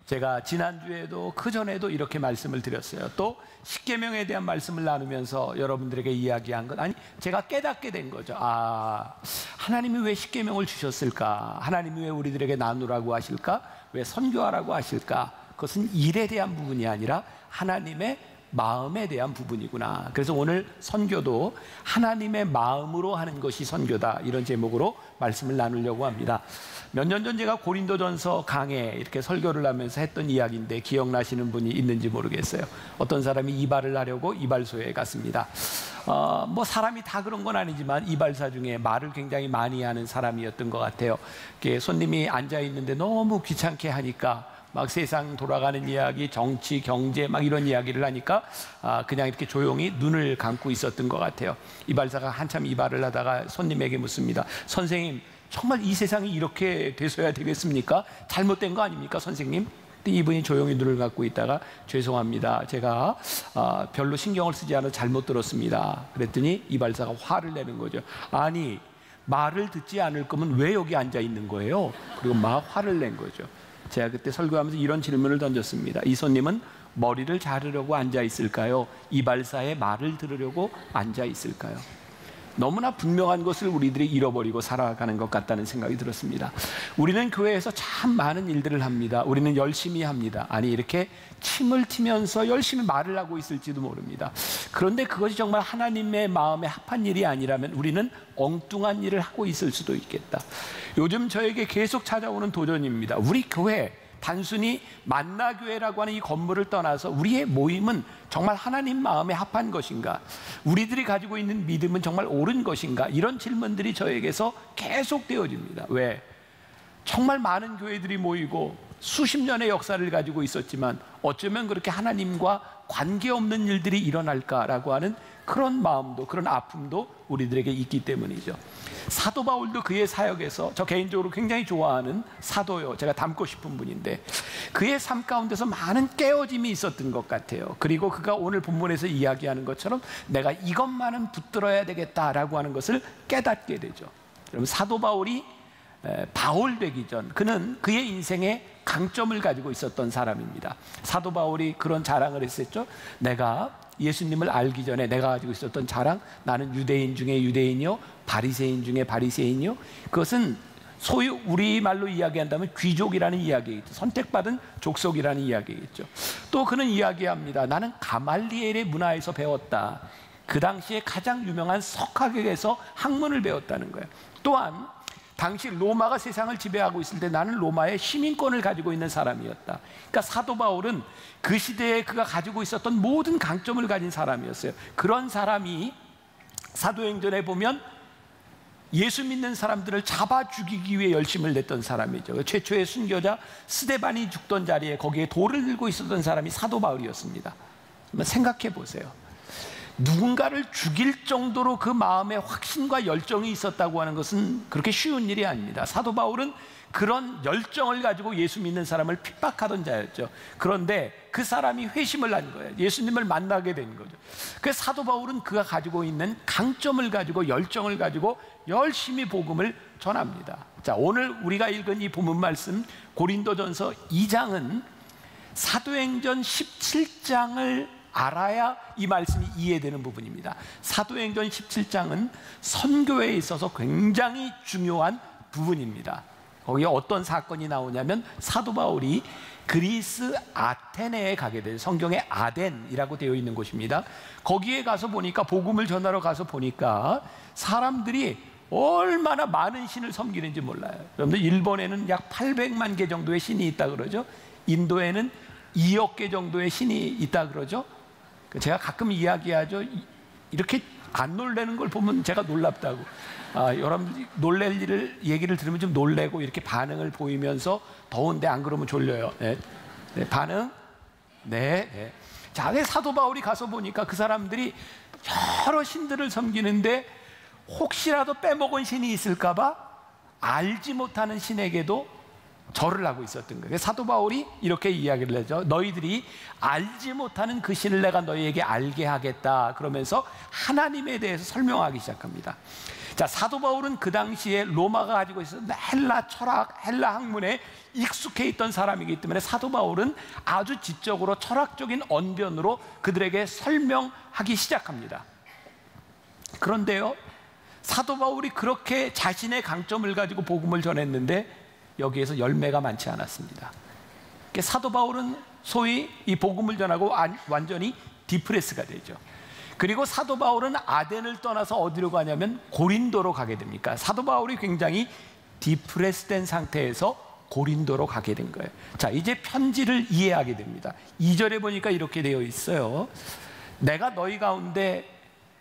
제가 지난주에도 그전에도 이렇게 말씀을 드렸어요. 또 십계명에 대한 말씀을 나누면서 여러분들에게 이야기한 것, 아니 제가 깨닫게 된 거죠. 하나님이 왜 십계명을 주셨을까? 하나님이 왜 우리들에게 나누라고 하실까? 왜 선교하라고 하실까? 그것은 일에 대한 부분이 아니라 하나님의 마음에 대한 부분이구나. 그래서 오늘 선교도 하나님의 마음으로 하는 것이 선교다, 이런 제목으로 말씀을 나누려고 합니다. 몇 년 전 제가 고린도전서 강해 이렇게 설교를 하면서 했던 이야기인데 기억나시는 분이 있는지 모르겠어요. 어떤 사람이 이발을 하려고 이발소에 갔습니다. 뭐 사람이 다 그런 건 아니지만 이발사 중에 말을 굉장히 많이 하는 사람이었던 것 같아요. 손님이 앉아 있는데 너무 귀찮게 하니까 막 세상 돌아가는 이야기, 정치, 경제 막 이런 이야기를 하니까 그냥 이렇게 조용히 눈을 감고 있었던 것 같아요. 이발사가 한참 이발을 하다가 손님에게 묻습니다. 선생님, 정말 이 세상이 이렇게 돼서야 되겠습니까? 잘못된 거 아닙니까, 선생님? 근데 이분이 조용히 눈을 감고 있다가 죄송합니다, 제가 별로 신경을 쓰지 않아 잘못 들었습니다. 그랬더니 이발사가 화를 내는 거죠. 아니, 말을 듣지 않을 거면 왜 여기 앉아 있는 거예요? 그리고 막 화를 낸 거죠. 제가 그때 설교하면서 이런 질문을 던졌습니다. 이 손님은 머리를 자르려고 앉아 있을까요? 이발사의 말을 들으려고 앉아 있을까요? 너무나 분명한 것을 우리들이 잃어버리고 살아가는 것 같다는 생각이 들었습니다. 우리는 교회에서 참 많은 일들을 합니다. 우리는 열심히 합니다. 아니, 이렇게 침을 튀면서 열심히 말을 하고 있을지도 모릅니다. 그런데 그것이 정말 하나님의 마음에 합한 일이 아니라면 우리는 엉뚱한 일을 하고 있을 수도 있겠다. 요즘 저에게 계속 찾아오는 도전입니다. 우리 교회, 단순히 만나교회라고 하는 이 건물을 떠나서 우리의 모임은 정말 하나님 마음에 합한 것인가? 우리들이 가지고 있는 믿음은 정말 옳은 것인가? 이런 질문들이 저에게서 계속 되어집니다. 왜? 정말 많은 교회들이 모이고 수십 년의 역사를 가지고 있었지만 어쩌면 그렇게 하나님과 관계없는 일들이 일어날까라고 하는 그런 마음도, 그런 아픔도 우리들에게 있기 때문이죠. 사도 바울도 그의 사역에서, 저 개인적으로 굉장히 좋아하는 사도요, 제가 닮고 싶은 분인데 그의 삶 가운데서 많은 깨어짐이 있었던 것 같아요. 그리고 그가 오늘 본문에서 이야기하는 것처럼 내가 이것만은 붙들어야 되겠다라고 하는 것을 깨닫게 되죠. 여러분, 사도 바울이 바울 되기 전 그는 그의 인생에 강점을 가지고 있었던 사람입니다. 사도 바울이 그런 자랑을 했었죠. 내가 예수님을 알기 전에 내가 가지고 있었던 자랑, 나는 유대인 중에 유대인이요, 바리새인 중에 바리새인이요. 그것은 소위 우리말로 이야기한다면 귀족이라는 이야기겠죠. 선택받은 족속이라는 이야기겠죠. 또 그는 이야기합니다. 나는 가말리엘의 문화에서 배웠다. 그 당시에 가장 유명한 석학에게서 학문을 배웠다는 거예요. 또한 당시 로마가 세상을 지배하고 있을 때 나는 로마의 시민권을 가지고 있는 사람이었다. 그러니까 사도 바울은 그 시대에 그가 가지고 있었던 모든 강점을 가진 사람이었어요. 그런 사람이 사도행전에 보면 예수 믿는 사람들을 잡아 죽이기 위해 열심을 냈던 사람이죠. 최초의 순교자 스데반이 죽던 자리에 거기에 돌을 들고 있었던 사람이 사도 바울이었습니다. 한번 생각해 보세요. 누군가를 죽일 정도로 그 마음에 확신과 열정이 있었다고 하는 것은 그렇게 쉬운 일이 아닙니다. 사도 바울은 그런 열정을 가지고 예수 믿는 사람을 핍박하던 자였죠. 그런데 그 사람이 회심을 한 거예요. 예수님을 만나게 된 거죠. 그래서 사도 바울은 그가 가지고 있는 강점을 가지고 열정을 가지고 열심히 복음을 전합니다. 자, 오늘 우리가 읽은 이 본문 말씀 고린도전서 2장은 사도행전 17장을 알아야 이 말씀이 이해되는 부분입니다. 사도행전 17장은 선교에 있어서 굉장히 중요한 부분입니다. 거기에 어떤 사건이 나오냐면 사도 바울이 그리스 아테네에 가게 돼요. 성경에 아덴이라고 되어 있는 곳입니다. 거기에 가서 보니까, 복음을 전하러 가서 보니까 사람들이 얼마나 많은 신을 섬기는지 몰라요. 여러분들, 일본에는 약 800만 개 정도의 신이 있다 그러죠. 인도에는 2억 개 정도의 신이 있다 그러죠. 제가 가끔 이야기하죠. 이렇게 안 놀라는 걸 보면 제가 놀랍다고. 여러분, 놀랄 일을 얘기를 들으면 좀 놀래고 이렇게 반응을 보이면서 더운데 안 그러면 졸려요. 네. 네, 반응? 네. 네. 자, 사도 바울이 가서 보니까 그 사람들이 여러 신들을 섬기는데 혹시라도 빼먹은 신이 있을까 봐 알지 못하는 신에게도 절을 하고 있었던 거예요. 사도 바울이 이렇게 이야기를 하죠. 너희들이 알지 못하는 그 신을 내가 너희에게 알게 하겠다. 그러면서 하나님에 대해서 설명하기 시작합니다. 자, 사도 바울은 그 당시에 로마가 가지고 있었던 헬라 철학, 헬라 학문에 익숙해 있던 사람이기 때문에 사도 바울은 아주 지적으로 철학적인 언변으로 그들에게 설명하기 시작합니다. 그런데요, 사도 바울이 그렇게 자신의 강점을 가지고 복음을 전했는데 여기에서 열매가 많지 않았습니다. 사도 바울은 소위 이 복음을 전하고 완전히 디프레스가 되죠. 그리고 사도 바울은 아덴을 떠나서 어디로 가냐면 고린도로 가게 됩니까? 사도 바울이 굉장히 디프레스된 상태에서 고린도로 가게 된 거예요. 자, 이제 편지를 이해하게 됩니다. 2절에 보니까 이렇게 되어 있어요. 내가 너희 가운데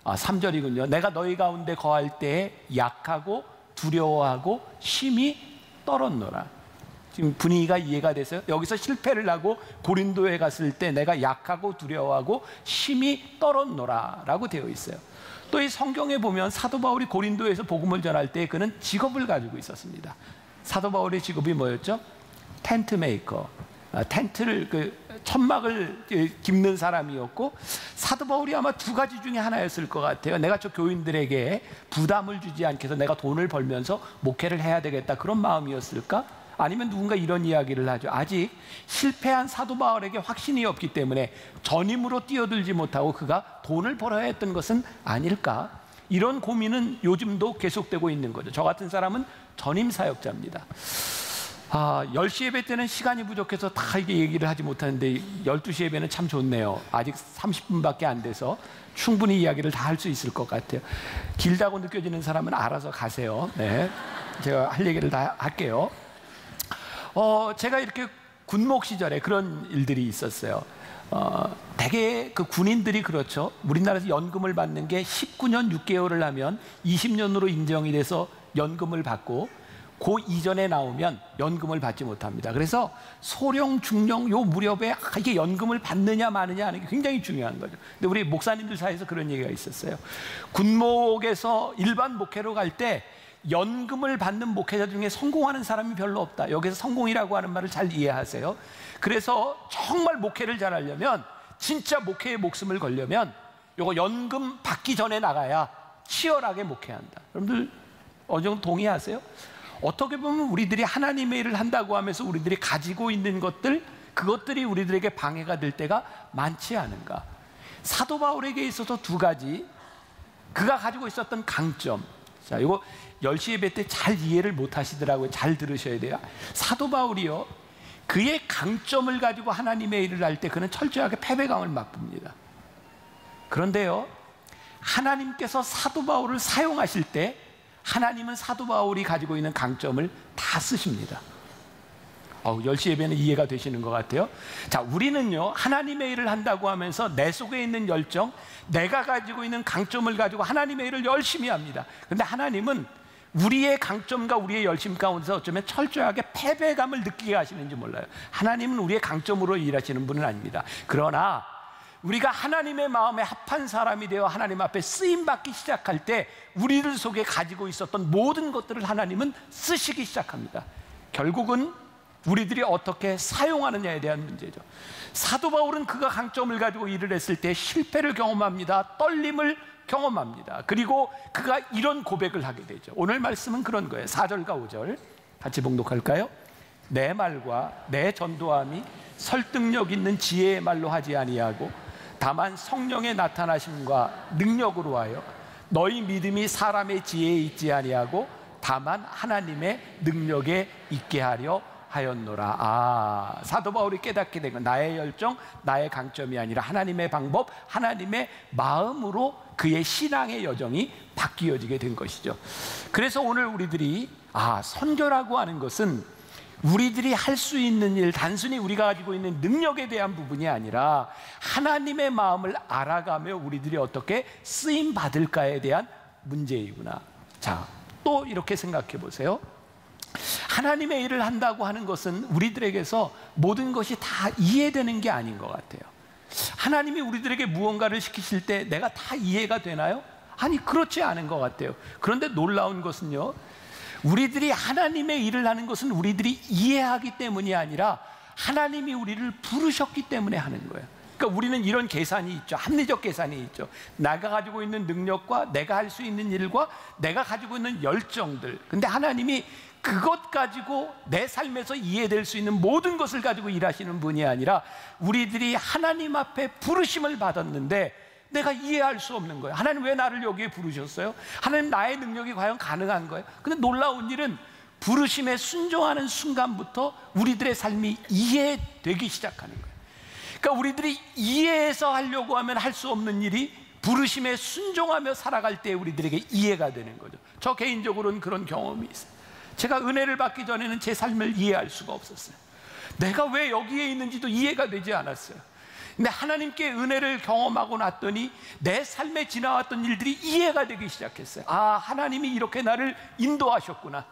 3절이군요. 내가 너희 가운데 거할 때에 약하고 두려워하고 심히 떨었노라. 지금 분위기가 이해가 돼서요. 여기서 실패를 하고 고린도에 갔을 때 내가 약하고 두려워하고 심히 떨었노라 라고 되어 있어요. 또 이 성경에 보면 사도 바울이 고린도에서 복음을 전할 때 그는 직업을 가지고 있었습니다. 사도 바울의 직업이 뭐였죠? 텐트 메이커. 텐트를 천막을 깁는 사람이었고, 사도 바울이 아마 두 가지 중에 하나였을 것 같아요. 내가 저 교인들에게 부담을 주지 않게 해서 내가 돈을 벌면서 목회를 해야 되겠다, 그런 마음이었을까? 아니면 누군가 이런 이야기를 하죠. 아직 실패한 사도 바울에게 확신이 없기 때문에 전임으로 뛰어들지 못하고 그가 돈을 벌어야 했던 것은 아닐까? 이런 고민은 요즘도 계속되고 있는 거죠. 저 같은 사람은 전임 사역자입니다. 10시 예배 때는 시간이 부족해서 다 이게 얘기를 하지 못하는데 12시 예배는 참 좋네요. 아직 30분밖에 안 돼서 충분히 이야기를 다 할 수 있을 것 같아요. 길다고 느껴지는 사람은 알아서 가세요. 네, 제가 할 얘기를 다 할게요. 제가 이렇게 군목 시절에 그런 일들이 있었어요. 대개 그 군인들이 그렇죠. 우리나라에서 연금을 받는 게 19년 6개월을 하면 20년으로 인정이 돼서 연금을 받고, 그 이전에 나오면 연금을 받지 못합니다. 그래서 소령, 중령 요 무렵에 이게 연금을 받느냐 마느냐 하는 게 굉장히 중요한 거죠. 근데 우리 목사님들 사이에서 그런 얘기가 있었어요. 군목에서 일반 목회로 갈 때 연금을 받는 목회자 중에 성공하는 사람이 별로 없다. 여기서 성공이라고 하는 말을 잘 이해하세요. 그래서 정말 목회를 잘하려면, 진짜 목회에 목숨을 걸려면 요거 연금 받기 전에 나가야 치열하게 목회한다. 여러분들 어느 정도 동의하세요? 어떻게 보면 우리들이 하나님의 일을 한다고 하면서 우리들이 가지고 있는 것들, 그것들이 우리들에게 방해가 될 때가 많지 않은가? 사도 바울에게 있어서 두 가지, 그가 가지고 있었던 강점. 자, 이거 10시 예배 때 잘 이해를 못 하시더라고요. 잘 들으셔야 돼요. 사도 바울이요, 그의 강점을 가지고 하나님의 일을 할 때 그는 철저하게 패배감을 맛봅니다. 그런데요, 하나님께서 사도 바울을 사용하실 때 하나님은 사도 바울이 가지고 있는 강점을 다 쓰십니다. 10시 예배는 이해가 되시는 것 같아요. 자, 우리는요, 하나님의 일을 한다고 하면서 내 속에 있는 열정, 내가 가지고 있는 강점을 가지고 하나님의 일을 열심히 합니다. 그런데 하나님은 우리의 강점과 우리의 열심 가운데서 어쩌면 철저하게 패배감을 느끼게 하시는지 몰라요. 하나님은 우리의 강점으로 일하시는 분은 아닙니다. 그러나 우리가 하나님의 마음에 합한 사람이 되어 하나님 앞에 쓰임받기 시작할 때 우리들 속에 가지고 있었던 모든 것들을 하나님은 쓰시기 시작합니다. 결국은 우리들이 어떻게 사용하느냐에 대한 문제죠. 사도 바울은 그가 강점을 가지고 일을 했을 때 실패를 경험합니다. 떨림을 경험합니다. 그리고 그가 이런 고백을 하게 되죠. 오늘 말씀은 그런 거예요. 4절과 5절 같이 봉독할까요? 내 말과 내 전도함이 설득력 있는 지혜의 말로 하지 아니하고 다만 성령의 나타나심과 능력으로 하여 너희 믿음이 사람의 지혜에 있지 아니하고 다만 하나님의 능력에 있게 하려 하였노라. 사도 바울이 깨닫게 된 건 나의 열정, 나의 강점이 아니라 하나님의 방법, 하나님의 마음으로 그의 신앙의 여정이 바뀌어지게 된 것이죠. 그래서 오늘 우리들이 선교라고 하는 것은 우리들이 할 수 있는 일, 단순히 우리가 가지고 있는 능력에 대한 부분이 아니라 하나님의 마음을 알아가며 우리들이 어떻게 쓰임 받을까에 대한 문제이구나. 자, 또 이렇게 생각해 보세요. 하나님의 일을 한다고 하는 것은 우리들에게서 모든 것이 다 이해되는 게 아닌 것 같아요. 하나님이 우리들에게 무언가를 시키실 때 내가 다 이해가 되나요? 아니, 그렇지 않은 것 같아요. 그런데 놀라운 것은요, 우리들이 하나님의 일을 하는 것은 우리들이 이해하기 때문이 아니라 하나님이 우리를 부르셨기 때문에 하는 거예요. 그러니까 우리는 이런 계산이 있죠. 합리적 계산이 있죠. 내가 가지고 있는 능력과 내가 할 수 있는 일과 내가 가지고 있는 열정들. 근데 하나님이 그것 가지고 내 삶에서 이해될 수 있는 모든 것을 가지고 일하시는 분이 아니라 우리들이 하나님 앞에 부르심을 받았는데 내가 이해할 수 없는 거예요. 하나님 왜 나를 여기에 부르셨어요? 하나님 나의 능력이 과연 가능한 거예요? 근데 놀라운 일은 부르심에 순종하는 순간부터 우리들의 삶이 이해되기 시작하는 거예요. 그러니까 우리들이 이해해서 하려고 하면 할 수 없는 일이 부르심에 순종하며 살아갈 때 우리들에게 이해가 되는 거죠. 저 개인적으로는 그런 경험이 있어요. 제가 은혜를 받기 전에는 제 삶을 이해할 수가 없었어요. 내가 왜 여기에 있는지도 이해가 되지 않았어요. 근데 하나님께 은혜를 경험하고 났더니 내 삶에 지나왔던 일들이 이해가 되기 시작했어요. 아, 하나님이 이렇게 나를 인도하셨구나.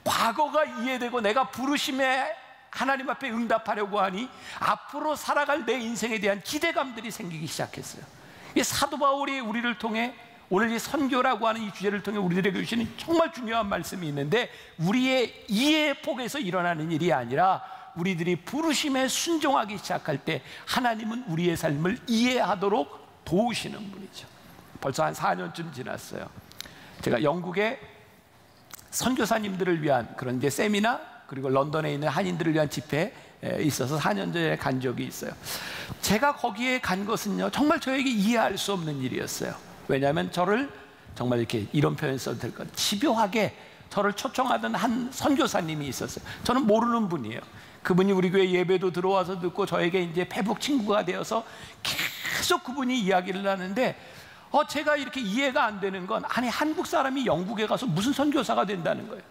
과거가 이해되고 내가 부르심에 하나님 앞에 응답하려고 하니 앞으로 살아갈 내 인생에 대한 기대감들이 생기기 시작했어요. 이 사도 바울이 우리를 통해 오늘 이 선교라고 하는 이 주제를 통해 우리들에게 주시는 정말 중요한 말씀이 있는데, 우리의 이해의 폭에서 일어나는 일이 아니라 우리들이 부르심에 순종하기 시작할 때 하나님은 우리의 삶을 이해하도록 도우시는 분이죠. 벌써 한 4년쯤 지났어요. 제가 영국에 선교사님들을 위한 그런 이제 세미나, 그리고 런던에 있는 한인들을 위한 집회에 있어서 4년 전에 간 적이 있어요. 제가 거기에 간 것은요, 정말 저에게 이해할 수 없는 일이었어요. 왜냐하면 저를 정말 이렇게 이런 표현 써도 될 것 같아요. 집요하게 저를 초청하던 한 선교사님이 있었어요. 저는 모르는 분이에요. 그분이 우리 교회 예배도 들어와서 듣고 저에게 이제 페북 친구가 되어서 계속 그분이 이야기를 하는데, 제가 이렇게 이해가 안 되는 건, 아니 한국 사람이 영국에 가서 무슨 선교사가 된다는 거예요.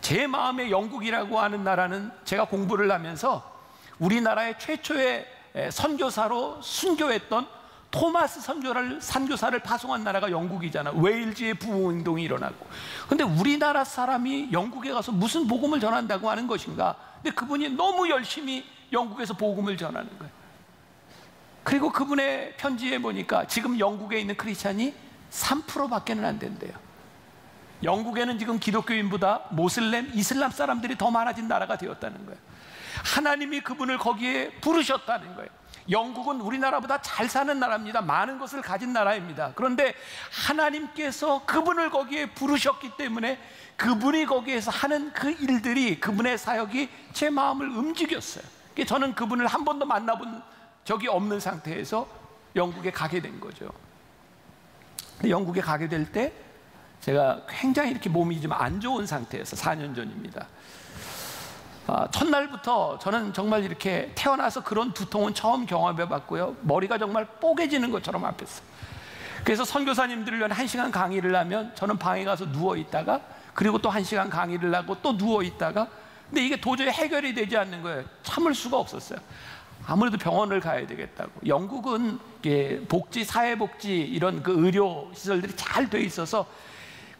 제 마음에 영국이라고 하는 나라는 제가 공부를 하면서 우리나라의 최초의 선교사로 순교했던 토마스 선교사를 파송한 나라가 영국이잖아. 웨일즈의 부흥운동이 일어나고. 근데 우리나라 사람이 영국에 가서 무슨 복음을 전한다고 하는 것인가? 근데 그분이 너무 열심히 영국에서 복음을 전하는 거예요. 그리고 그분의 편지에 보니까 지금 영국에 있는 크리스찬이 3%밖에는 안 된대요. 영국에는 지금 기독교인보다 모슬렘, 이슬람 사람들이 더 많아진 나라가 되었다는 거예요. 하나님이 그분을 거기에 부르셨다는 거예요. 영국은 우리나라보다 잘 사는 나라입니다. 많은 것을 가진 나라입니다. 그런데 하나님께서 그분을 거기에 부르셨기 때문에 그분이 거기에서 하는 그 일들이, 그분의 사역이 제 마음을 움직였어요. 저는 그분을 한 번도 만나본 적이 없는 상태에서 영국에 가게 된 거죠. 영국에 가게 될 때 제가 굉장히 이렇게 몸이 좀 안 좋은 상태에서, 4년 전입니다. 첫날부터 저는 정말 이렇게 태어나서 그런 두통은 처음 경험해 봤고요. 머리가 정말 뽀개지는 것처럼 아팠어요. 그래서 선교사님들을 위한 1시간 강의를 하면 저는 방에 가서 누워 있다가, 그리고 또 1시간 강의를 하고 또 누워 있다가, 근데 이게 도저히 해결이 되지 않는 거예요. 참을 수가 없었어요. 아무래도 병원을 가야 되겠다고. 영국은 복지, 사회복지 이런 그 의료 시설들이 잘 돼 있어서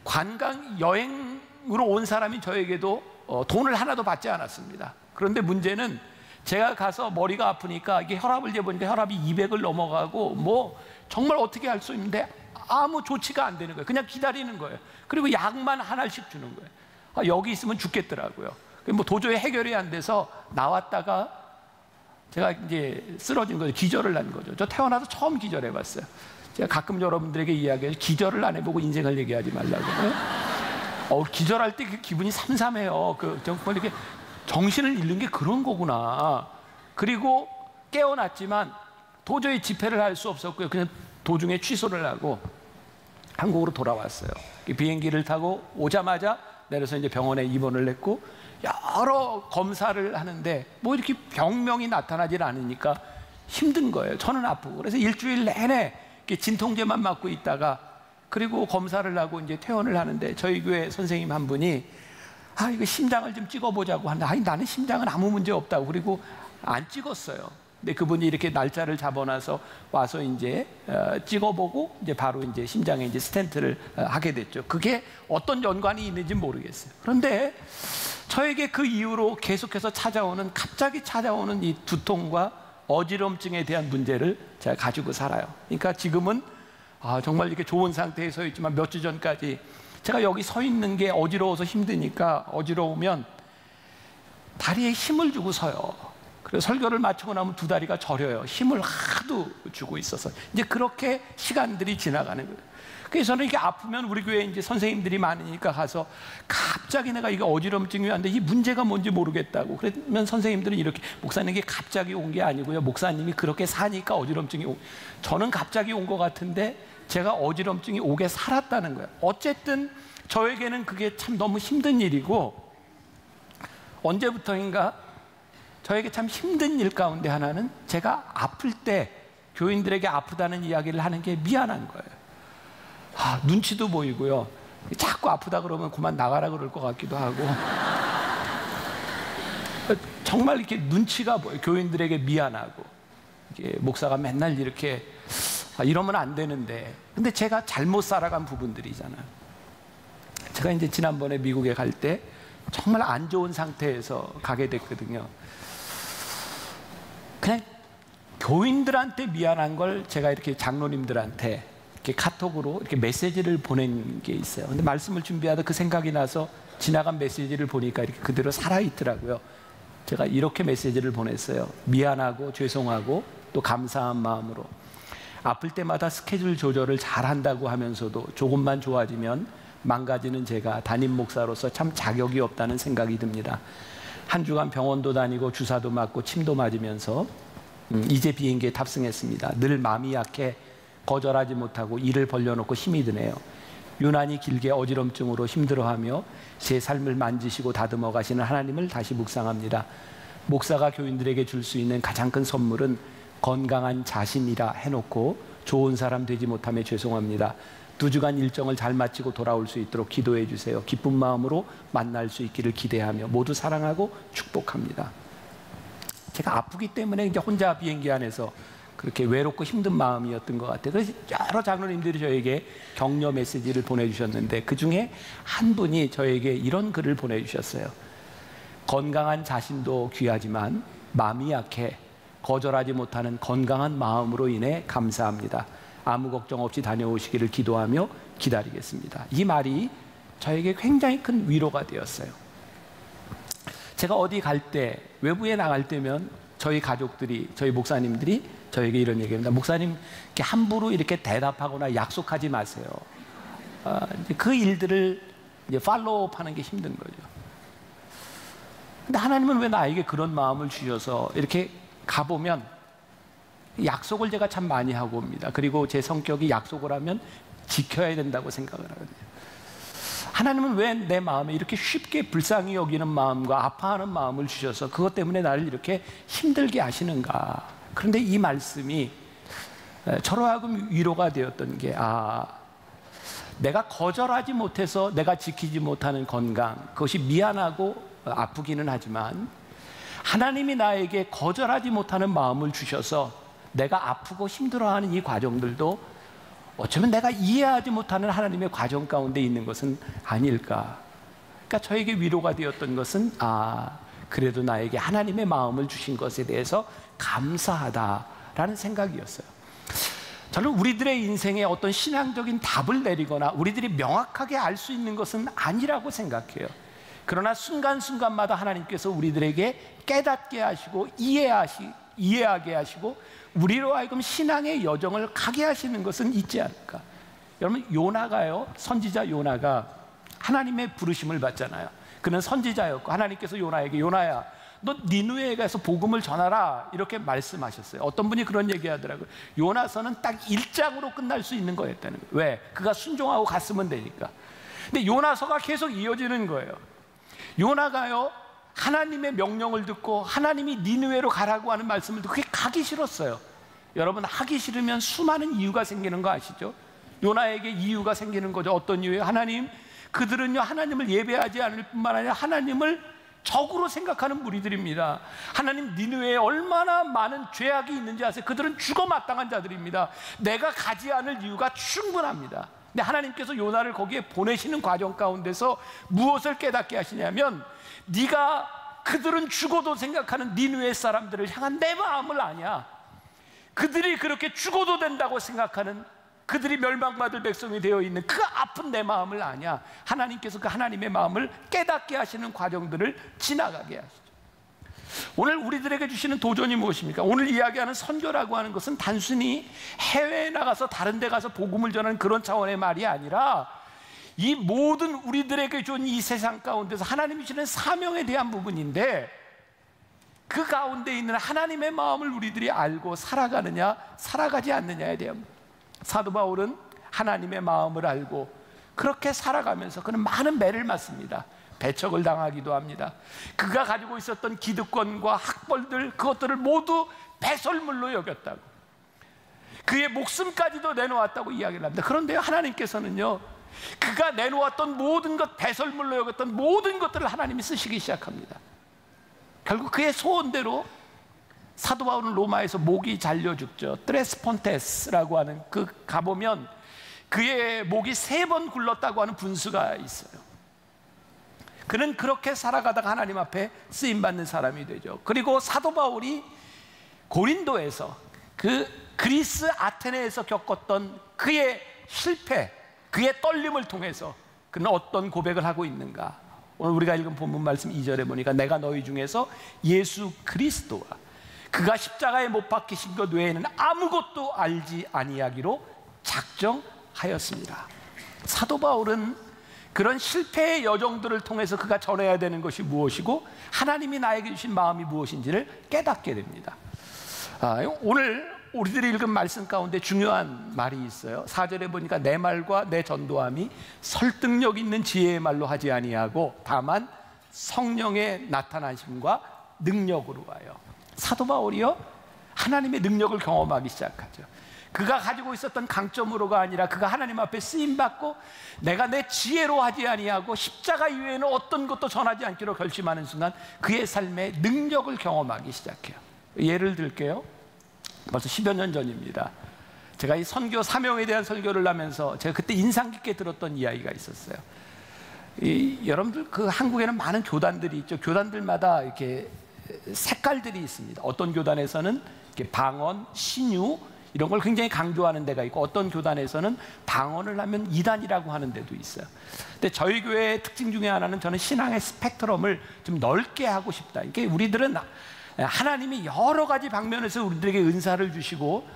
관광 여행으로 온 사람이 저에게도 돈을 하나도 받지 않았습니다. 그런데 문제는 제가 가서 머리가 아프니까 이게 혈압을 재보니까 혈압이 200을 넘어가고 뭐 정말 어떻게 할 수 있는데 아무 조치가 안 되는 거예요. 그냥 기다리는 거예요. 그리고 약만 하나씩 주는 거예요. 여기 있으면 죽겠더라고요. 뭐 도저히 해결이 안 돼서 나왔다가 제가 이제 쓰러진 거죠. 기절을 한 거죠. 저 태어나서 처음 기절해 봤어요. 제가 가끔 여러분들에게 이야기해요. 기절을 안 해보고 인생을 얘기하지 말라고. 기절할 때 그 기분이 삼삼해요. 정말 이렇게 정신을 잃는 게 그런 거구나. 그리고 깨어났지만 도저히 집회를 할 수 없었고요. 그냥 도중에 취소를 하고 한국으로 돌아왔어요. 비행기를 타고 오자마자 내려서 이제 병원에 입원을 했고, 여러 검사를 하는데 뭐 이렇게 병명이 나타나질 않으니까 힘든 거예요. 저는 아프고. 그래서 일주일 내내 진통제만 맞고 있다가, 그리고 검사를 하고 이제 퇴원을 하는데 저희 교회 선생님 한 분이 이거 심장을 좀 찍어보자고 하는데, 아니 나는 심장은 아무 문제 없다고. 그리고 안 찍었어요. 근데 그분이 이렇게 날짜를 잡아놔서 와서 이제 찍어보고 이제 바로 이제 심장에 이제 스텐트를 하게 됐죠. 그게 어떤 연관이 있는지 모르겠어요. 그런데 저에게 그 이후로 계속해서 갑자기 찾아오는 이 두통과 어지럼증에 대한 문제를 제가 가지고 살아요. 그러니까 지금은 정말 이렇게 좋은 상태에 서 있지만 몇 주 전까지 제가 여기 서 있는 게 어지러워서 힘드니까 어지러우면 다리에 힘을 주고 서요. 그래서 설교를 마치고 나면 두 다리가 저려요. 힘을 하도 주고 있어서. 이제 그렇게 시간들이 지나가는 거예요. 그래서 저는 이게 아프면 우리 교회에 이제 선생님들이 많으니까 가서 갑자기 내가 이게 어지럼증이 왔는데 이 문제가 뭔지 모르겠다고. 그러면 선생님들은 이렇게, 목사님 이게 갑자기 온 게 아니고요. 목사님이 그렇게 사니까 어지럼증이 저는 갑자기 온 것 같은데 제가 어지럼증이 오게 살았다는 거예요. 어쨌든 저에게는 그게 참 너무 힘든 일이고, 언제부터인가 저에게 참 힘든 일 가운데 하나는 제가 아플 때 교인들에게 아프다는 이야기를 하는 게 미안한 거예요. 눈치도 보이고요. 자꾸 아프다 그러면 그만 나가라 그럴 것 같기도 하고 정말 이렇게 눈치가 보여요. 교인들에게 미안하고, 이게 목사가 맨날 이렇게 이러면 안 되는데, 근데 제가 잘못 살아간 부분들이잖아요. 제가 이제 지난번에 미국에 갈 때 정말 안 좋은 상태에서 가게 됐거든요. 그냥 교인들한테 미안한 걸 제가 이렇게 장로님들한테 이렇게 카톡으로 이렇게 메시지를 보낸 게 있어요. 근데 말씀을 준비하다 그 생각이 나서 지나간 메시지를 보니까 이렇게 그대로 살아있더라고요. 제가 이렇게 메시지를 보냈어요. 미안하고 죄송하고 또 감사한 마음으로, 아플 때마다 스케줄 조절을 잘한다고 하면서도 조금만 좋아지면 망가지는 제가 담임 목사로서 참 자격이 없다는 생각이 듭니다. 한 주간 병원도 다니고 주사도 맞고 침도 맞으면서 이제 비행기에 탑승했습니다. 늘 마음이 약해 거절하지 못하고 일을 벌려놓고 힘이 드네요. 유난히 길게 어지럼증으로 힘들어하며 제 삶을 만지시고 다듬어 가시는 하나님을 다시 묵상합니다. 목사가 교인들에게 줄 수 있는 가장 큰 선물은 건강한 자신이라 해놓고 좋은 사람 되지 못함에 죄송합니다. 2주간 일정을 잘 마치고 돌아올 수 있도록 기도해 주세요. 기쁜 마음으로 만날 수 있기를 기대하며 모두 사랑하고 축복합니다. 제가 아프기 때문에 이제 혼자 비행기 안에서 그렇게 외롭고 힘든 마음이었던 것 같아요. 그래서 여러 장로님들이 저에게 격려 메시지를 보내주셨는데 그 중에 한 분이 저에게 이런 글을 보내주셨어요. 건강한 자신도 귀하지만 마음이 약해 거절하지 못하는 건강한 마음으로 인해 감사합니다. 아무 걱정 없이 다녀오시기를 기도하며 기다리겠습니다. 이 말이 저에게 굉장히 큰 위로가 되었어요. 제가 어디 갈 때, 외부에 나갈 때면 저희 가족들이, 저희 목사님들이 저에게 이런 얘기합니다. 목사님, 이렇게 함부로 이렇게 대답하거나 약속하지 마세요. 그 일들을 이제 팔로우하는 게 힘든 거죠. 근데 하나님은 왜 나에게 그런 마음을 주셔서 이렇게 가보면 약속을 제가 참 많이 하고 옵니다. 그리고 제 성격이 약속을 하면 지켜야 된다고 생각을 하거든요. 하나님은 왜 내 마음에 이렇게 쉽게 불쌍히 여기는 마음과 아파하는 마음을 주셔서 그것 때문에 나를 이렇게 힘들게 하시는가. 그런데 이 말씀이 저로 하여금 위로가 되었던 게, 내가 거절하지 못해서 내가 지키지 못하는 건강, 그것이 미안하고 아프기는 하지만 하나님이 나에게 거절하지 못하는 마음을 주셔서 내가 아프고 힘들어하는 이 과정들도 어쩌면 내가 이해하지 못하는 하나님의 과정 가운데 있는 것은 아닐까. 그러니까 저에게 위로가 되었던 것은 그래도 나에게 하나님의 마음을 주신 것에 대해서 감사하다라는 생각이었어요. 저는 우리들의 인생에 어떤 신앙적인 답을 내리거나 우리들이 명확하게 알 수 있는 것은 아니라고 생각해요. 그러나 순간순간마다 하나님께서 우리들에게 깨닫게 하시고 이해하게 하시고 우리로 하여금 신앙의 여정을 가게 하시는 것은 있지 않을까. 여러분, 요나가요, 선지자 요나가 하나님의 부르심을 받잖아요. 그는 선지자였고 하나님께서 요나에게, 요나야 너 니느웨에 가서 복음을 전하라, 이렇게 말씀하셨어요. 어떤 분이 그런 얘기하더라고요. 요나서는 딱 1장으로 끝날 수 있는 거였다는 거예요. 왜? 그가 순종하고 갔으면 되니까. 근데 요나서가 계속 이어지는 거예요. 요나가요, 하나님의 명령을 듣고 하나님이 니느웨로 가라고 하는 말씀을 듣고 그게 가기 싫었어요. 여러분, 하기 싫으면 수많은 이유가 생기는 거 아시죠? 요나에게 이유가 생기는 거죠. 어떤 이유예요? 하나님, 그들은요 하나님을 예배하지 않을 뿐만 아니라 하나님을 적으로 생각하는 무리들입니다. 하나님, 니느웨에 얼마나 많은 죄악이 있는지 아세요? 그들은 죽어 마땅한 자들입니다. 내가 가지 않을 이유가 충분합니다. 근데 하나님께서 요나를 거기에 보내시는 과정 가운데서 무엇을 깨닫게 하시냐면, 네가 그들은 죽어도 생각하는 니느웨 사람들을 향한 내 마음을 아냐. 그들이 그렇게 죽어도 된다고 생각하는 그들이 멸망받을 백성이 되어 있는 그 아픈 내 마음을 아냐. 하나님께서 그 하나님의 마음을 깨닫게 하시는 과정들을 지나가게 하시죠. 오늘 우리들에게 주시는 도전이 무엇입니까? 오늘 이야기하는 선교라고 하는 것은 단순히 해외에 나가서 다른 데 가서 복음을 전하는 그런 차원의 말이 아니라 이 모든 우리들에게 준 이 세상 가운데서 하나님이 주시는 사명에 대한 부분인데, 그 가운데 있는 하나님의 마음을 우리들이 알고 살아가느냐 살아가지 않느냐에 대한 부분. 사도 바울은 하나님의 마음을 알고 그렇게 살아가면서 그는 많은 매를 맞습니다. 배척을 당하기도 합니다. 그가 가지고 있었던 기득권과 학벌들, 그것들을 모두 배설물로 여겼다고, 그의 목숨까지도 내놓았다고 이야기를 합니다. 그런데 하나님께서는요, 그가 내놓았던 모든 것, 배설물로 여겼던 모든 것들을 하나님이 쓰시기 시작합니다. 결국 그의 소원대로 사도 바울은 로마에서 목이 잘려 죽죠. 트레스폰테스라고 하는, 그 가보면 그의 목이 3번 굴렀다고 하는 분수가 있어요. 그는 그렇게 살아가다가 하나님 앞에 쓰임받는 사람이 되죠. 그리고 사도 바울이 고린도에서, 그 그리스 아테네에서 겪었던 그의 실패, 그의 떨림을 통해서 그는 어떤 고백을 하고 있는가. 오늘 우리가 읽은 본문 말씀 2절에 보니까 내가 너희 중에서 예수 그리스도와 그가 십자가에 못 박히신 것 외에는 아무것도 알지 아니하기로 작정하였습니다. 사도 바울은 그런 실패의 여정들을 통해서 그가 전해야 되는 것이 무엇이고 하나님이 나에게 주신 마음이 무엇인지를 깨닫게 됩니다. 오늘 우리들이 읽은 말씀 가운데 중요한 말이 있어요. 4절에 보니까 내 말과 내 전도함이 설득력 있는 지혜의 말로 하지 아니하고 다만 성령의 나타나심과 능력으로 와요. 사도 바울이요, 하나님의 능력을 경험하기 시작하죠. 그가 가지고 있었던 강점으로가 아니라 그가 하나님 앞에 쓰임받고 내가 내 지혜로 하지 아니하고 십자가 이외에는 어떤 것도 전하지 않기로 결심하는 순간 그의 삶의 능력을 경험하기 시작해요. 예를 들게요. 벌써 10여 년 전입니다. 제가 이 선교 사명에 대한 설교를 하면서 제가 그때 인상 깊게 들었던 이야기가 있었어요. 여러분들 그 한국에는 많은 교단들이 있죠. 교단들마다 이렇게 색깔들이 있습니다. 어떤 교단에서는 이렇게 방언, 신유 이런 걸 굉장히 강조하는 데가 있고, 어떤 교단에서는 방언을 하면 이단이라고 하는 데도 있어요. 근데 저희 교회의 특징 중에 하나는, 저는 신앙의 스펙트럼을 좀 넓게 하고 싶다. 이게 우리들은 하나님이 여러 가지 방면에서 우리들에게 은사를 주시고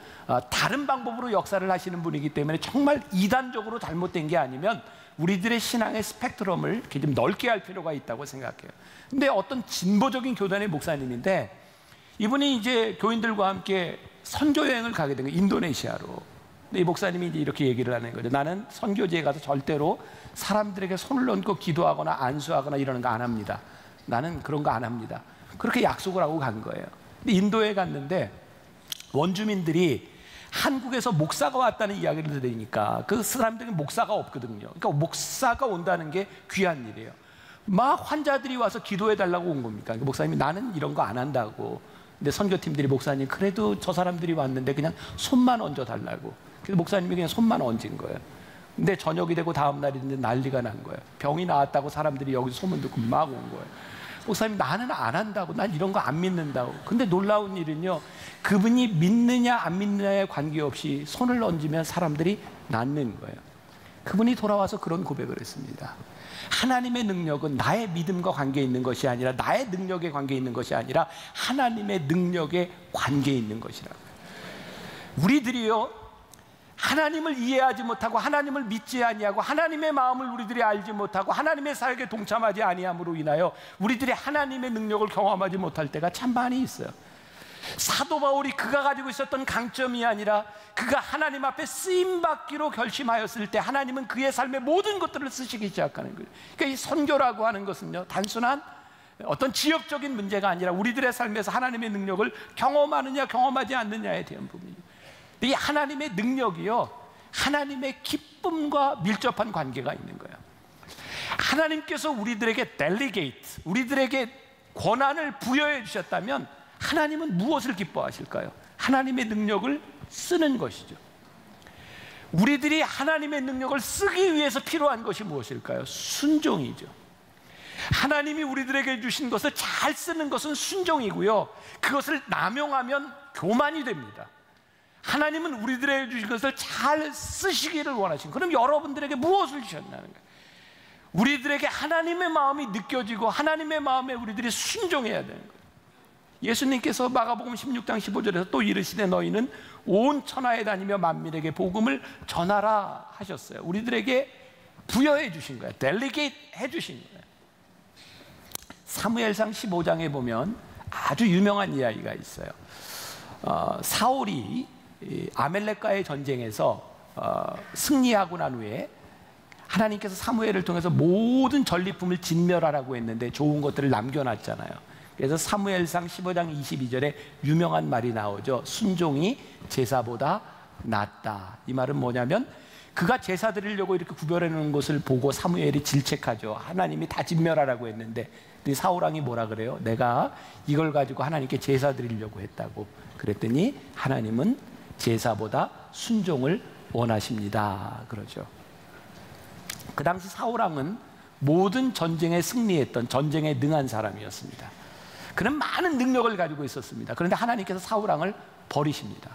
다른 방법으로 역사를 하시는 분이기 때문에 정말 이단적으로 잘못된 게 아니면 우리들의 신앙의 스펙트럼을 이렇게 좀 넓게 할 필요가 있다고 생각해요. 근데 어떤 진보적인 교단의 목사님인데, 이분이 이제 교인들과 함께 선교 여행을 가게 된 거예요. 인도네시아로. 근데 이 목사님이 이제 이렇게 얘기를 하는 거죠. 나는 선교지에 가서 절대로 사람들에게 손을 얹고 기도하거나 안수하거나 이러는 거 안 합니다. 나는 그런 거 안 합니다. 그렇게 약속을 하고 간 거예요. 근데 인도에 갔는데 원주민들이 한국에서 목사가 왔다는 이야기를 들으니까 그 사람들은 목사가 없거든요. 그러니까 목사가 온다는 게 귀한 일이에요. 막 환자들이 와서 기도해 달라고 온 겁니까? 그러니까 목사님이 나는 이런 거 안 한다고. 근데 선교팀들이 목사님 그래도 저 사람들이 왔는데 그냥 손만 얹어 달라고. 그래서 목사님이 그냥 손만 얹은 거예요. 근데 저녁이 되고 다음 날인데 난리가 난 거예요. 병이 나왔다고 사람들이 여기서 소문 듣고 막 온 거예요. 목사님 나는 안 한다고, 난 이런 거 안 믿는다고. 근데 놀라운 일은요, 그분이 믿느냐 안 믿느냐에 관계없이 손을 얹으면 사람들이 낫는 거예요. 그분이 돌아와서 그런 고백을 했습니다. 하나님의 능력은 나의 믿음과 관계 있는 것이 아니라, 나의 능력에 관계 있는 것이 아니라 하나님의 능력에 관계 있는 것이라고. 우리들이요, 하나님을 이해하지 못하고 하나님을 믿지 아니하고 하나님의 마음을 우리들이 알지 못하고 하나님의 사역에 동참하지 아니함으로 인하여 우리들이 하나님의 능력을 경험하지 못할 때가 참 많이 있어요. 사도 바울이 그가 가지고 있었던 강점이 아니라 그가 하나님 앞에 쓰임받기로 결심하였을 때 하나님은 그의 삶의 모든 것들을 쓰시기 시작하는 거예요. 그러니까 이 선교라고 하는 것은요, 단순한 어떤 지역적인 문제가 아니라 우리들의 삶에서 하나님의 능력을 경험하느냐 경험하지 않느냐에 대한 부분이에요. 이 하나님의 능력이요, 하나님의 기쁨과 밀접한 관계가 있는 거예요. 하나님께서 우리들에게 델리게이트, 우리들에게 권한을 부여해 주셨다면 하나님은 무엇을 기뻐하실까요? 하나님의 능력을 쓰는 것이죠. 우리들이 하나님의 능력을 쓰기 위해서 필요한 것이 무엇일까요? 순종이죠. 하나님이 우리들에게 주신 것을 잘 쓰는 것은 순종이고요, 그것을 남용하면 교만이 됩니다. 하나님은 우리들에게 주신 것을 잘 쓰시기를 원하신. 그럼 여러분들에게 무엇을 주셨나는 거예요? 우리들에게 하나님의 마음이 느껴지고 하나님의 마음에 우리들이 순종해야 되는 거예요. 예수님께서 마가복음 16장 15절에서 또 이르시되 너희는 온 천하에 다니며 만민에게 복음을 전하라 하셨어요. 우리들에게 부여해 주신 거예요. 델리게이트 해 주신 거예요. 사무엘상 15장에 보면 아주 유명한 이야기가 있어요. 사울이 아멜렉과의 전쟁에서 승리하고 난 후에 하나님께서 사무엘을 통해서 모든 전리품을 진멸하라고 했는데 좋은 것들을 남겨놨잖아요. 그래서 사무엘상 15장 22절에 유명한 말이 나오죠. 순종이 제사보다 낫다. 이 말은 뭐냐면 그가 제사 드리려고 이렇게 구별해 놓은 것을 보고 사무엘이 질책하죠. 하나님이 다 진멸하라고 했는데 사울왕이 뭐라 그래요? 내가 이걸 가지고 하나님께 제사 드리려고 했다고. 그랬더니 하나님은 제사보다 순종을 원하십니다. 그러죠. 그 당시 사울왕은 모든 전쟁에 승리했던 전쟁에 능한 사람이었습니다. 그는 많은 능력을 가지고 있었습니다. 그런데 하나님께서 사울왕을 버리십니다.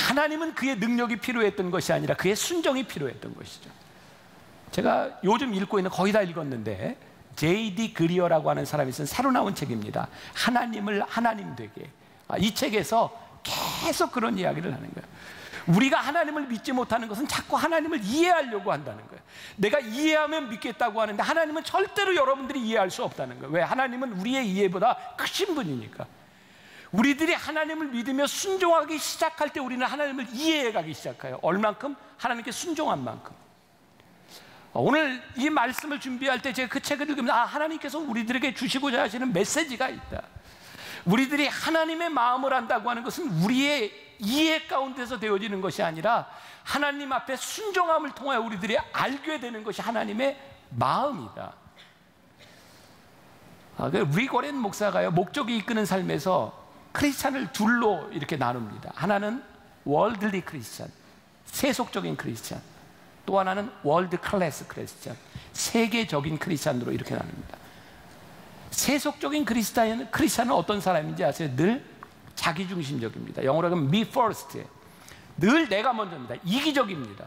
하나님은 그의 능력이 필요했던 것이 아니라 그의 순종이 필요했던 것이죠. 제가 요즘 읽고 있는 거의 다 읽었는데 J.D. 그리어라고 하는 사람이 쓴 새로 나온 책입니다. 하나님을 하나님 되게. 이 책에서 계속 그런 이야기를 하는 거예요. 우리가 하나님을 믿지 못하는 것은 자꾸 하나님을 이해하려고 한다는 거예요. 내가 이해하면 믿겠다고 하는데 하나님은 절대로 여러분들이 이해할 수 없다는 거예요. 왜? 하나님은 우리의 이해보다 크신 분이니까. 우리들이 하나님을 믿으며 순종하기 시작할 때 우리는 하나님을 이해해가기 시작해요. 얼만큼? 하나님께 순종한 만큼. 오늘 이 말씀을 준비할 때 제가 그 책을 읽으면 하나님께서 우리들에게 주시고자 하시는 메시지가 있다. 우리들이 하나님의 마음을 안다고 하는 것은 우리의 이해 가운데서 되어지는 것이 아니라 하나님 앞에 순종함을 통하여 우리들이 알게 되는 것이 하나님의 마음이다. 리고렌 목사가요, 목적이 이끄는 삶에서 크리스찬을 둘로 이렇게 나눕니다. 하나는 월드리 크리스찬, 세속적인 크리스찬. 또 하나는 월드 클래스 크리스찬, 세계적인 크리스찬으로 이렇게 나눕니다. 세속적인 크리스찬은 어떤 사람인지 아세요? 늘 자기중심적입니다. 영어로 하면 me first. 늘 내가 먼저입니다. 이기적입니다.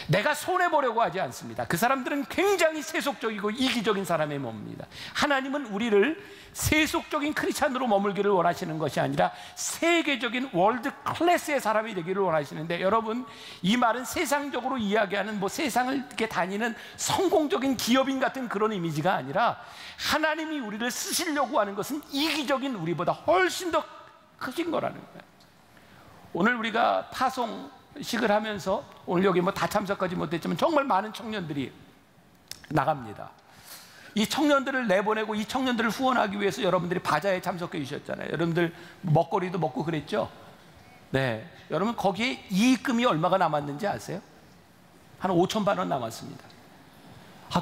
내가 손해보려고 하지 않습니다. 그 사람들은 굉장히 세속적이고 이기적인 사람의 몸입니다. 하나님은 우리를 세속적인 크리스찬으로 머물기를 원하시는 것이 아니라 세계적인 월드 클래스의 사람이 되기를 원하시는데, 여러분, 이 말은 세상적으로 이야기하는 세상을 이렇게 다니는 성공적인 기업인 같은 그런 이미지가 아니라 하나님이 우리를 쓰시려고 하는 것은 이기적인 우리보다 훨씬 더 크신 거라는 거예요. 오늘 우리가 파송식을 하면서 오늘 여기 다 참석하지 못했지만 정말 많은 청년들이 나갑니다. 이 청년들을 내보내고 이 청년들을 후원하기 위해서 여러분들이 바자에 참석해 주셨잖아요. 여러분들 먹거리도 먹고 그랬죠? 네, 여러분 거기에 이익금이 얼마가 남았는지 아세요? 한 5천만 원 남았습니다.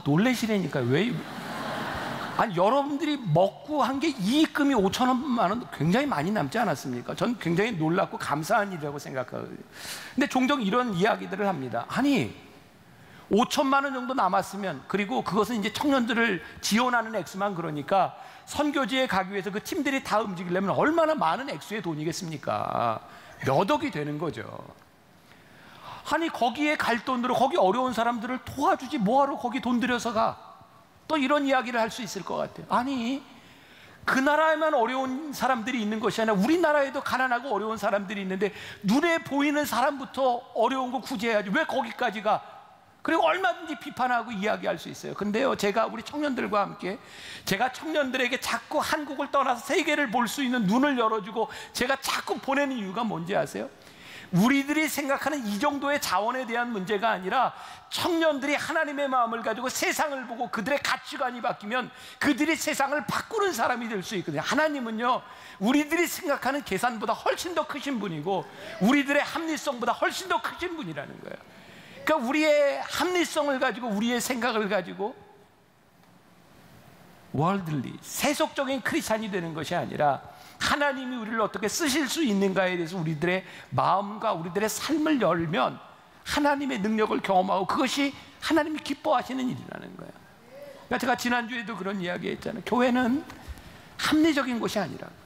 놀래시라니까요. 왜? 아니, 여러분들이 먹고 한 게 이익금이 5천만 원 굉장히 많이 남지 않았습니까? 전 굉장히 놀랍고 감사한 일이라고 생각하거든요. 근데 종종 이런 이야기들을 합니다. 아니, 5천만 원 정도 남았으면, 그리고 그것은 이제 청년들을 지원하는 액수만, 그러니까 선교지에 가기 위해서 그 팀들이 다 움직이려면 얼마나 많은 액수의 돈이겠습니까? 몇 억이 되는 거죠. 아니, 거기에 갈 돈으로 거기 어려운 사람들을 도와주지 뭐하러 거기 돈 들여서 가? 또 이런 이야기를 할 수 있을 것 같아요. 아니, 그 나라에만 어려운 사람들이 있는 것이 아니라 우리나라에도 가난하고 어려운 사람들이 있는데 눈에 보이는 사람부터 어려운 거 구제해야지 왜 거기까지 가? 그리고 얼마든지 비판하고 이야기할 수 있어요. 근데요, 제가 우리 청년들과 함께 제가 청년들에게 자꾸 한국을 떠나서 세계를 볼 수 있는 눈을 열어주고 제가 자꾸 보내는 이유가 뭔지 아세요? 우리들이 생각하는 이 정도의 자원에 대한 문제가 아니라 청년들이 하나님의 마음을 가지고 세상을 보고 그들의 가치관이 바뀌면 그들이 세상을 바꾸는 사람이 될 수 있거든요. 하나님은요, 우리들이 생각하는 계산보다 훨씬 더 크신 분이고 우리들의 합리성보다 훨씬 더 크신 분이라는 거예요. 그러니까 우리의 합리성을 가지고 우리의 생각을 가지고 월들리, 세속적인 크리스찬이 되는 것이 아니라 하나님이 우리를 어떻게 쓰실 수 있는가에 대해서 우리들의 마음과 우리들의 삶을 열면 하나님의 능력을 경험하고 그것이 하나님이 기뻐하시는 일이라는 거예요. 그러니까 제가 지난주에도 그런 이야기 했잖아요. 교회는 합리적인 것이 아니라고요.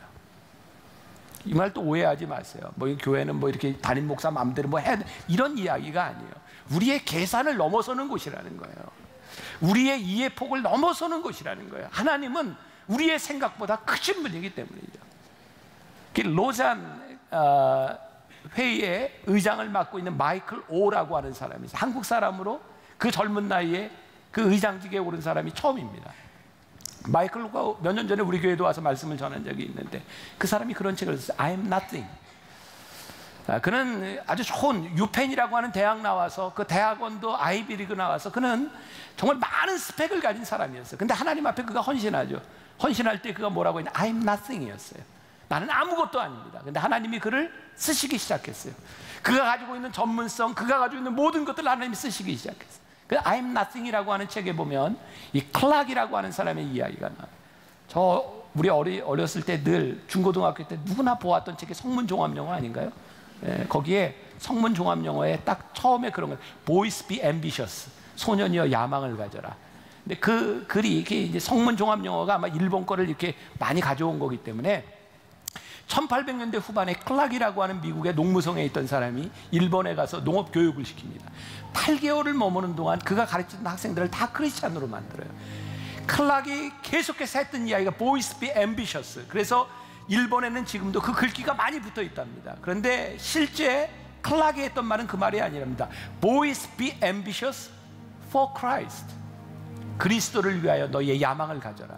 이 말 또 오해하지 마세요. 뭐 교회는 뭐 이렇게 담임 목사 마음대로 뭐 해, 이런 이야기가 아니에요. 우리의 계산을 넘어서는 곳이라는 거예요. 우리의 이해 폭을 넘어서는 곳이라는 거예요. 하나님은 우리의 생각보다 크신 분이기 때문이죠. 로잔 회의의 의장을 맡고 있는 마이클 오라고 하는 사람이 있어요. 한국 사람으로 그 젊은 나이에 그 의장직에 오른 사람이 처음입니다. 마이클 오가 몇 년 전에 우리 교회도 와서 말씀을 전한 적이 있는데 그 사람이 그런 책을 썼어요. I'm nothing. 그는 아주 좋은 유펜이라고 하는 대학 나와서 그 대학원도 아이비리그 나와서 그는 정말 많은 스펙을 가진 사람이었어요. 근데 하나님 앞에 그가 헌신하죠. 헌신할 때 그가 뭐라고 했냐? I'm nothing이었어요. 나는 아무것도 아닙니다. 근데 하나님이 그를 쓰시기 시작했어요. 그가 가지고 있는 전문성, 그가 가지고 있는 모든 것들을 하나님이 쓰시기 시작했어요. 그 I'm nothing이라고 하는 책에 보면 이 클락이라고 하는 사람의 이야기가 나와요. 우리 어렸을 때 늘 중고등학교 때 누구나 보았던 책이 성문종합영어 아닌가요? 예, 거기에 성문종합영어에 딱 처음에 그런 거 Boys be ambitious, 소년이여 야망을 가져라. 근데 그 글이 이게 이제 성문종합영어가 아마 일본 거를 이렇게 많이 가져온 거기 때문에 1800년대 후반에 클락이라고 하는 미국의 농무성에 있던 사람이 일본에 가서 농업 교육을 시킵니다. 8개월을 머무는 동안 그가 가르치던 학생들을 다 크리스찬으로 만들어요. 클락이 계속해서 했던 이야기가 Boys be ambitious. 그래서 일본에는 지금도 그 글귀가 많이 붙어 있답니다. 그런데 실제 클락이 했던 말은 그 말이 아니랍니다. Boys be ambitious for Christ. 그리스도를 위하여 너희의 야망을 가져라.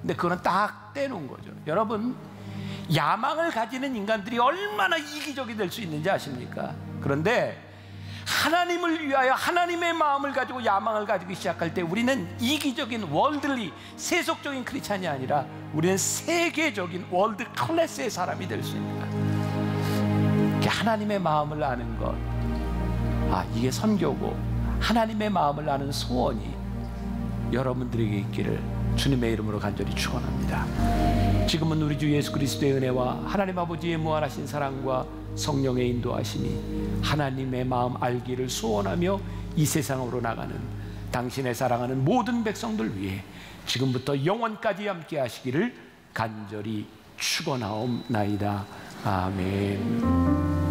근데 그거는 딱 떼놓은 거죠. 여러분, 야망을 가지는 인간들이 얼마나 이기적이 될 수 있는지 아십니까? 그런데 하나님을 위하여 하나님의 마음을 가지고 야망을 가지기 시작할 때 우리는 이기적인 월들리 세속적인 크리스찬이 아니라 우리는 세계적인 월드 클래스의 사람이 될 수 있습니다. 하나님의 마음을 아는 것, 이게 선교고 하나님의 마음을 아는 소원이 여러분들에게 있기를 주님의 이름으로 간절히 축원합니다. 지금은 우리 주 예수 그리스도의 은혜와 하나님 아버지의 무한하신 사랑과 성령의 인도하심이 하나님의 마음 알기를 소원하며 이 세상으로 나가는 당신의 사랑하는 모든 백성들 위해 지금부터 영원까지 함께 하시기를 간절히 축원하옵나이다. 아멘.